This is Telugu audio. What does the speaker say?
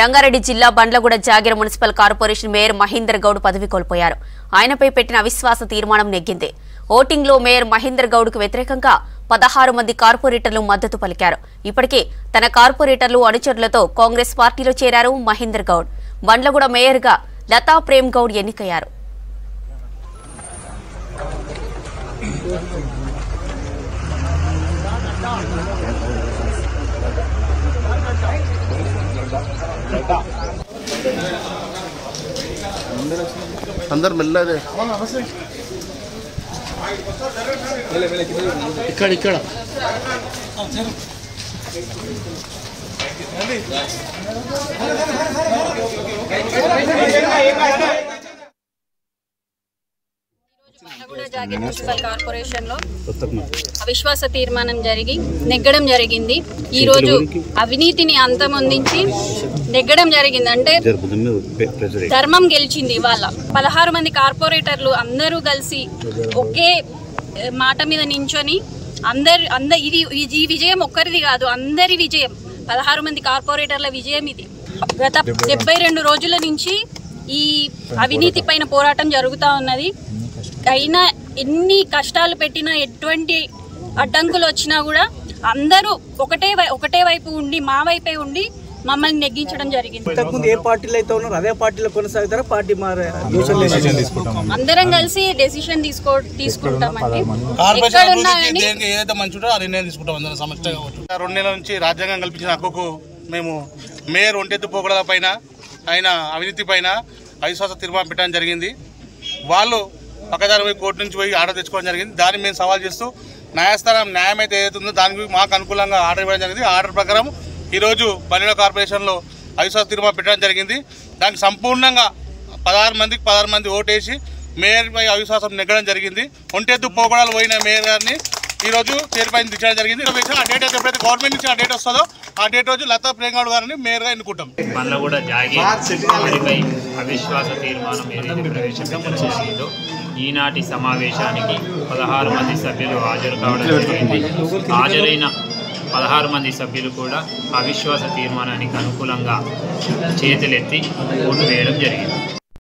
రంగారెడ్డి జిల్లా Bandlaguda Jagir municipal corporation mayor Mahender Goud పదవి కోల్పోయారు. ఆయనపై పెట్టిన అవిశ్వాస తీర్మానం నెగ్గింది. ఓటింగ్ లో మేయర్ మహేందర్ గౌడ్ కు వ్యతిరేకంగా 16 మంది కార్పొరేటర్లు మద్దతు పలికారు. ఇప్పటికే తన కార్పొరేటర్లు అనుచరులతో కాంగ్రెస్ పార్టీలో చేరారు మహేందర్ గౌడ్. బండ్లగూడ మేయర్ గా లతా ప్రేమ్ గౌడ్ ఎన్నికయ్యారు. अंदर मिल रहा है इकड़ इकड़ మున్సిపల్ కార్పొరేషన్ లో అవిశ్వాస తీర్మానం జరిగి నెగ్గడం జరిగింది. ఈ రోజు అవినీతిని అంతమొందించి నెగ్గడం జరిగింది. అంటే ధర్మం గెలిచింది. ఇవాళ 16 మంది కార్పొరేటర్లు అందరూ కలిసి ఒకే మాట మీద నించొని ఈ విజయం ఒక్కరిది కాదు, అందరి విజయం, 16 మంది కార్పొరేటర్ల విజయం ఇది. గత 72 రోజుల నుంచి ఈ అవినీతి పైన పోరాటం జరుగుతూ ఉన్నది. అయినా ఎన్ని కష్టాలు పెట్టినా, ఎటువంటి అడ్డంకులు వచ్చినా కూడా అందరూ ఒకటే వైపు ఉండి, మా వైపే ఉండి మమ్మల్ని నెగ్గించడం జరిగింది. ఏ పార్టీలో అయితే ఉన్నారో అదే పార్టీలో కొనసాగుతారా? పార్టీ అందరం కలిసి డెసిషన్ తీసుకుంటామండి. 2 నెలల నుంచి రాజ్యాంగం కల్పించిన హక్కుకు మేము మేయర్ ఒంటెత్తు పోకడల పైన, ఆయన అవినీతి పైన అవిశ్వాస తీర్మానం పెట్టడం జరిగింది. వాళ్ళు పక్కదారి కోర్టు నుంచి పోయి ఆర్డర్ తెచ్చుకోవడం జరిగింది. దాన్ని మేము సవాల్ చేస్తూ న్యాయస్థానం న్యాయం అయితే ఏదైతుందో దానికి మాకు అనుకూలంగా ఆర్డర్ ఇవ్వడం జరిగింది. ఆర్డర్ ప్రకారం ఈరోజు బండ్లగూడ కార్పొరేషన్లో అవిశ్వాస తీర్మానం పెట్టడం జరిగింది. దానికి సంపూర్ణంగా 16 మంది ఓటేసి మేయర్పై అవిశ్వాసం నెగ్గడం జరిగింది. ఒంటెత్తు పోకడాలు పోయిన మేయర్ గారిని ఈరోజు చైర్పై దించడం జరిగింది. ఆ డేట్ అయితే ఎప్పుడైతే గవర్నమెంట్ నుంచి ఆ డేట్ వస్తుందో ఆ డేట్ రోజు లతా ప్రేమ్ గౌడ్ గారిని మేయర్గా ఎన్నుకుంటాం. బండ్లగూడ జాగిరిపై అవిశ్వాస తీర్మానం ఏదైతే ప్రవేశపెట్టడం జరిగిందో ఈనాటి సమావేశానికి 16 మంది సభ్యులు హాజరు కావడం జరిగింది. హాజరైన 16 మంది సభ్యులు కూడా అవిశ్వాస తీర్మానానికి అనుకూలంగా చేతులెత్తి ఓటు వేయడం జరిగింది.